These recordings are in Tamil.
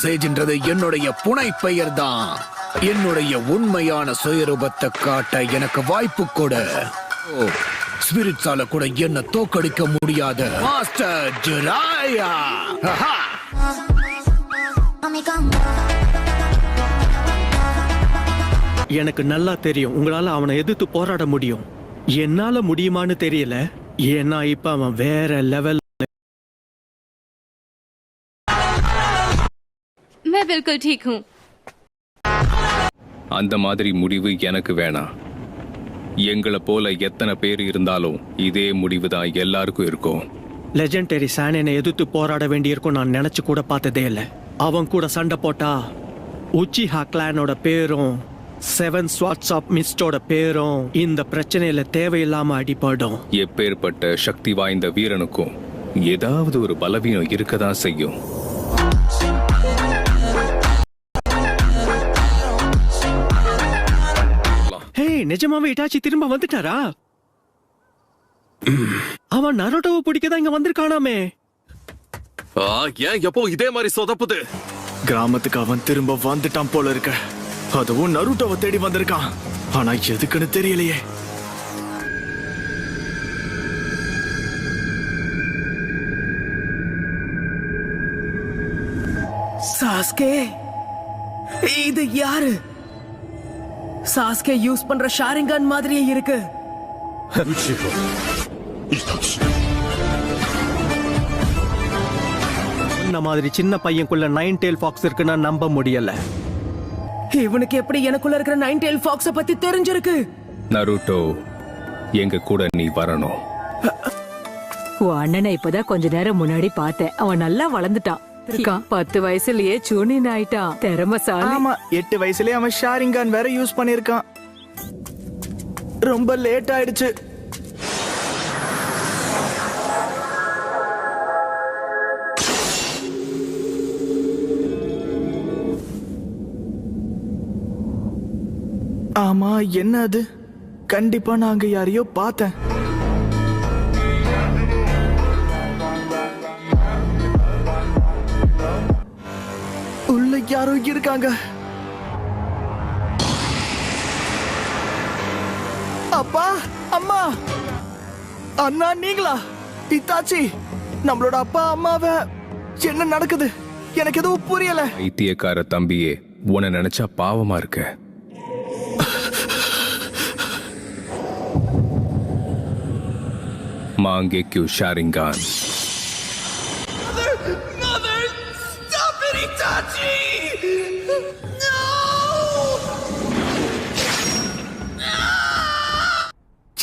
சேஜ்ன்றது என்னுடைய புனை பெயர் தான். என்னுடைய உண்மையான சுயரூபத்தை காட்ட எனக்கு வாய்ப்பு கொடு. ஸ்பிரிட்ஸால கூட என்ன தோக்கடிக்க முடியாது. Master Jiraiya. எனக்கு நல்லா தெரியும் உங்களால அவனை எதிர்த்து போராட முடியும். என்னால முடியுமான்னு தெரியல. ஏன்னா இப்ப அவன் வேற லெவல். मैं बिल्कुल ठीक हूँ. அந்த மாதிரி முடிவு எனக்கு வேணாம். எங்களை போல எத்தனை பேர் இருந்தாலும் இதே முடிவு தான் எல்லாருக்கும் இருக்கும். லெஜெண்டரி சானனை எதிர்த்து போராட வேண்டியிருக்கும் நான் நினைச்சு கூட பார்த்ததே இல்லை. அவன் கூட சண்டை போட்டா உச்சிஹா கிளானோட பேரும் 7 ஸ்வாட்ஸ் ஆஃப் மிஸ்டோட பேரும் இந்த பிரச்சனையில தேவையில்லாம அடிபடும். எப்பேற்பட்ட சக்தி வாய்ந்த வீரனுக்கும் ஏதாவது ஒரு பலவீனம் இருக்கதான் செய்யும். ஹே, நிஜமாவே இட்டாச்சி திரும்ப வந்துட்டாரா? அவன் நரோட்டோவை பிடிக்கதான் இங்க வந்திருக்கானாமே. ஏன் எப்போ இதே மாதிரி சொதப்புது? கிராமத்துக்கு அவன் திரும்ப வந்துட்டான் போல இருக்க. அதுவும் நருட்டோவை தேடி வந்திருக்கான். ஆனா எதுக்குன்னு தெரியலையே. சாஸ்கே, இது யாரு? சாஸ்கே யூஸ் பண்ற ஷாரிங்கன் மாதிரியே இருக்கு. இந்த மாதிரி சின்ன பையனுக்குள்ள 9 டெயில் ஃபாக்ஸ் இருக்குன்னா நம்ப முடியல. இவனுக்கு எப்படி எனக்குள்ள இருக்கிற 9 டெயில் ஃபாக்ஸ பத்தி தெரிஞ்சிருக்கு? நருட்டோ, எங்க கூட நீ வரணும். உன் அண்ணனை இப்பதான் கொஞ்ச நேரம் முன்னாடி பார்த்தேன். அவன் நல்லா வளர்ந்துட்டான். 10 வயசுலயே சூனின் ஆயிட்டான். திறமசாலி. ஆமா, 8 வயசுலயே அவன் ஷாரிங்கான் வேற யூஸ் பண்ணிருக்கான். ரொம்ப லேட் ஆயிடுச்சு. ஆமா, என்ன அது? கண்டிப்பா நாங்க யாரையோ பார்த்தேன். உள்ள யாரோ இருக்காங்க. அப்பா, அம்மா, அண்ணா, நீங்களா? இத்தாச்சி, நம்மளோட அப்பா அம்மாவை என்ன நடக்குது? எனக்கு எதுவும் புரியல. வைத்தியக்கார தம்பியே, உன்னை நினைச்சா பாவமா இருக்க. மாங்கேக்யூ ஷாரிங்கான்.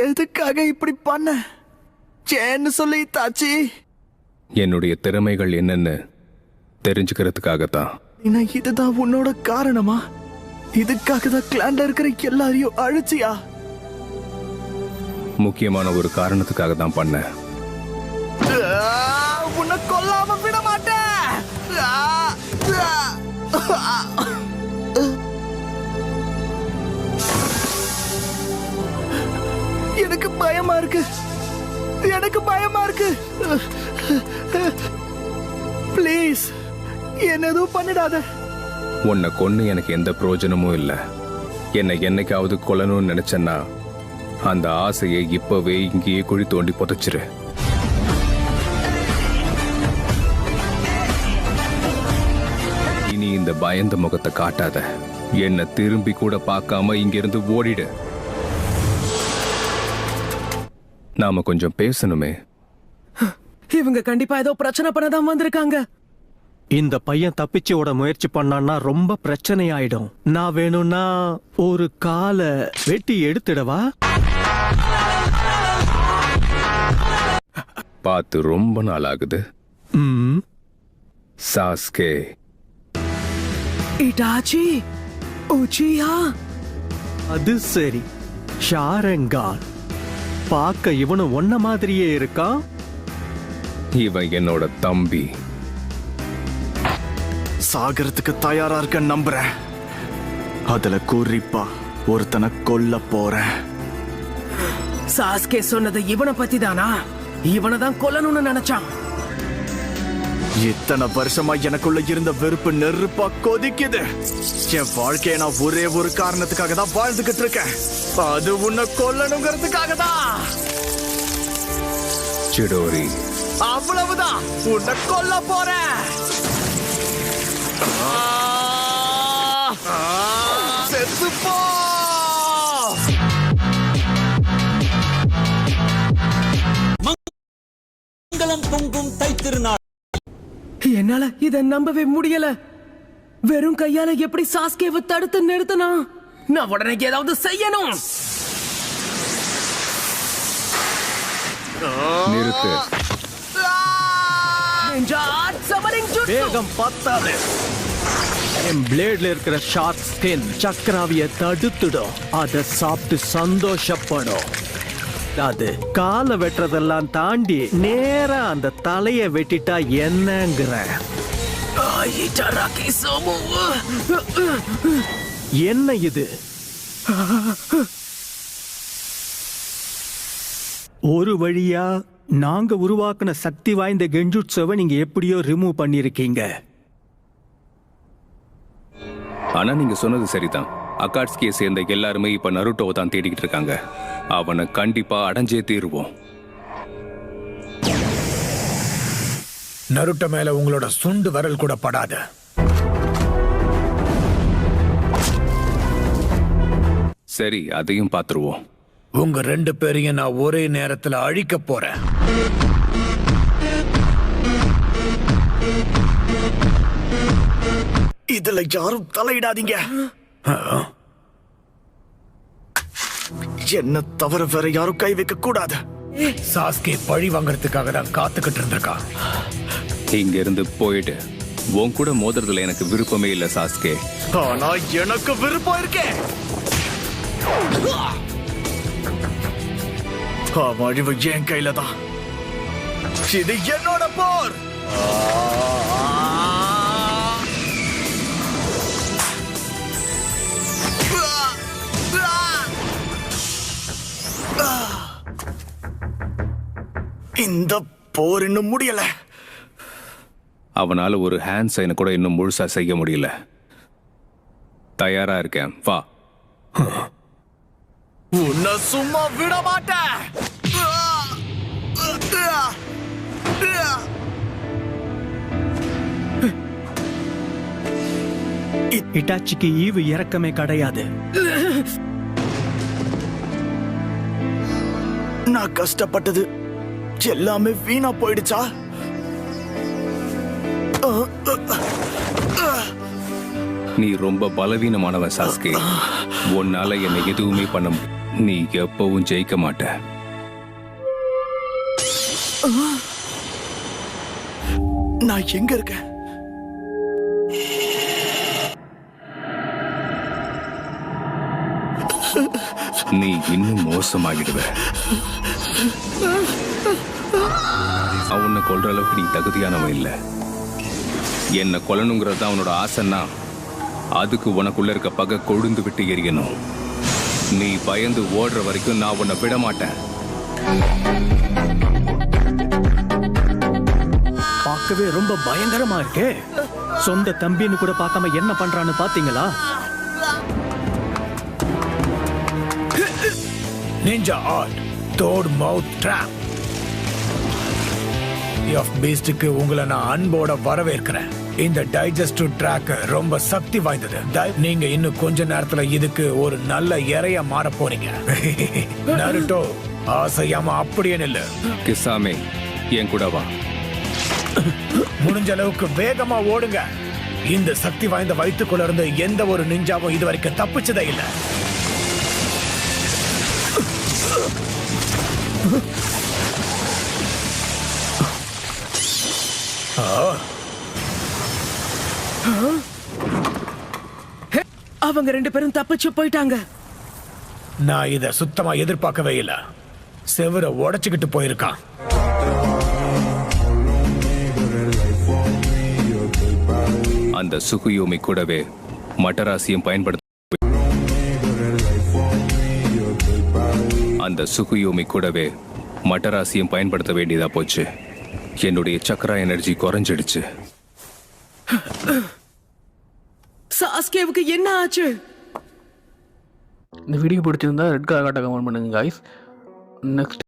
எதுக்காக இப்படி பண்ண? சேன்னு சொல்லி தாச்சி. என்னுடைய திறமைகள் என்னன்னு தெரிஞ்சுக்கிறதுக்காகத்தான். இதுதான் உன்னோட காரணமா? இதுக்காக தான் கிளான்ல இருக்கிற எல்லாரையும் அழிச்சியா? முக்கியமான ஒரு காரணத்துக்காக தான் பண்ண. உன்னை கொல்லாம விட மாட்டேன். எனக்கு பயமா இருக்கு. எனக்கு பயமா இருக்கு. ப்ளீஸ், என்ன எதுவும் பண்ணிடாத. உன்னை கொன்னு எனக்கு எந்த பிரயோஜனமும் இல்லை. என்னை என்னைக்காவது கொல்லணும்னு நினைச்சேன்னா அந்த ஆசையை இப்பவே இங்கேயே குழி தோண்டி புதைச்சிரு. இனி இந்த பயந்த முகத்தை காட்டாத. என்ன திரும்பி கூட பார்க்காம இங்கிருந்து ஓடிடு. நாம கொஞ்சம் பேசணுமே. இவங்க கண்டிப்பா ஏதோ பிரச்சனை பண்ணதான் வந்திருக்காங்க. இந்த பையன் தப்பிச்சு ஓட முயற்சி பண்ணான்னா ரொம்ப பிரச்சனை ஆயிடும். நான் வேணும்னா ஒரு காலை வெட்டி எடுத்துடவா? பார்த்து ரொம்ப நாள் ஆகுது. சாஸ்கே. இட்டாச்சி, உச்சியா. அது சரி, ஷாரங்கான். பார்க்க இவனும் ஒன்ன மாதிரியே இருக்கான். இவன் என்னோட தம்பி. சாகரத்துக்கு தயாரா இருக்க நம்புறேன். அதுல குறிப்பா ஒருத்தனை கொல்ல போறேன். சாஸ்கே சொன்னது இவனை பத்தி தானா? இவனை தான் கொல்லணும்னு நினைச்சான். இத்தனை வருஷமா எனக்குள்ள இருந்த வெறுப்பு நெருப்பா கொதிக்குது. என் வாழ்க்கைய நான் ஒரே ஒரு காரணத்துக்காக தான் வாழ்ந்துகிட்டு இருக்கேன். அது உன்னை கொல்லணுங்கிறதுக்காக தான். சிடோரி, அவ்வளவுதான், உன்னை கொல்ல போறேன். செத்து போ. மங்களம் பொங்கும் தைத்திருநாள். என்னால இத நம்பவே முடியல. வெறும் கையால எப்படி சாஸ்கேவை தடுத்து நிறுத்தினா? நான் உடனே ஏதாவது செய்யணும். நிறுத்து. Ninja Art Summoning Jutsu. வேகம் பத்தாது. என் பிளேட்ல இருக்கிற ஷார்ப் ஸ்கின் சக்கராவிய தடுத்துடும். அதை சாப்பிட்டு சந்தோஷப்படும். அது காலை வெட்டுறதெல்லாம் தாண்டி நேரா அந்த தலைய வெட்டிட்டா என்னங்கிற Itaraki Somu. என்ன இது? ஒரு வழியா நாங்க உருவாக்குன சக்தி வாய்ந்த கெஞ்சுட்ஸவை நீங்க எப்படியோ ரிமூவ் பண்ணிருக்கீங்க. ஆனா நீங்க சொன்னது சரிதான். அகாட்ஸ்கியை சேர்ந்த எல்லாருமே இப்ப நருட்டோவை தான் தேடிக்கிட்டு இருக்காங்க. அவனை கண்டிப்பா அடைஞ்சே தீருவோம். நருட்டோ மேல உங்களோட சுண்டு விரல் கூட படாது. சரி, அதையும் பார்த்துருவோம். உங்க 2 பேரையும் நான் ஒரே நேரத்துல அழிக்க போறேன். இதுல யாரும் தலையிடாதீங்க. என்ன தவிர வேற யாரும் கை வைக்க கூடாது. சாஸ்கே பழி வாங்கறதுக்காக தான் காத்துக்கிட்டு இருந்திருக்கா. இங்க இருந்து போயிட்டு உன் கூட மோதுறதுல எனக்கு விருப்பமே இல்ல சாஸ்கே. ஆனா எனக்கு விருப்பம் இருக்கே. அவன் அழிவு என் கையில தான். இது என்னோட போர். இந்த போர் இன்னும் முடியல. அவனால ஒரு ஹேண்ட் சைனை கூட இன்னும் முழுசா செய்ய முடியல. தயாரா இருக்கேன், வா. உன்னை சும்மா விட மாட்டேன். இட்டாச்சிக்கு ஈவு இறக்கமே கிடையாது. நான் கஷ்டப்பட்டது எல்லாமே வீணா போயிடுச்சா? நீ ரொம்ப பலவீனமானவன் சாஸ்கே. உன்னால என்னை எதுவுமே பண்ண முடியும். நீ எப்பவும் ஜெயிக்க மாட்ட. நான் எங்க இருக்கேன்? நீ இன்னும் மோசமாகிடுவ. அவனை கொல்ற அளவுக்கு நீ தகுதியானவன் இல்ல. என்ன கொல்லணுங்கிறது தான் அவனோட ஆசைன்னா அதுக்கு உனக்குள்ள இருக்க பகை கொழுந்து விட்டு எரியணும். நீ பயந்து ஓடுற வரைக்கும் நான் உன்னை விட மாட்டேன். பார்க்கவே ரொம்ப பயங்கரமா இருக்கே. சொந்த தம்பின்னு கூட பார்க்காம என்ன பண்றான்னு பாத்தீங்களா? Ninja art toad mouth trap of பீஸ்டுக்கு உங்களை நான் அன்போட வரவேற்கிறேன். இந்த டைஜஸ்டிவ் ட்ராக் ரொம்ப சக்தி வாய்ந்தது. நீங்க இன்னும் கொஞ்ச நேரத்துல இதுக்கு ஒரு நல்ல இறைய மாற போறீங்க. நருட்டோ, ஆசையாம அப்படியே நில்லு. கிசாமே, என் கூட வா. முடிஞ்ச அளவுக்கு வேகமா ஓடுங்க. இந்த சக்தி வாய்ந்த வயிற்றுக்குள்ள இருந்து எந்த ஒரு நிஞ்சாவும் இதுவரைக்கும் தப்பிச்சதே இல்லை. அவங்க 2 பேரும் தப்பிச்சு போயிட்டாங்க. நான் இத சுத்தமா எதிர்பார்க்கவே இல்லை. செவரை உடைச்சுக்கிட்டு போயிருக்கான். அந்த சுகுயோமி கூடவே மட்டராசியும் பயன்படுத்த வேண்டியதா போச்சு. என்னுடைய சக்கரா எனர்ஜி குறைஞ்சிடுச்சு. சாஸ்கேவுக்கு என்ன ஆச்சு? இந்த வீடியோ பிடிச்சிருந்தா ரெட் கலர் காட்ட கமெண்ட் பண்ணுங்க காய்ஸ். நெக்ஸ்ட்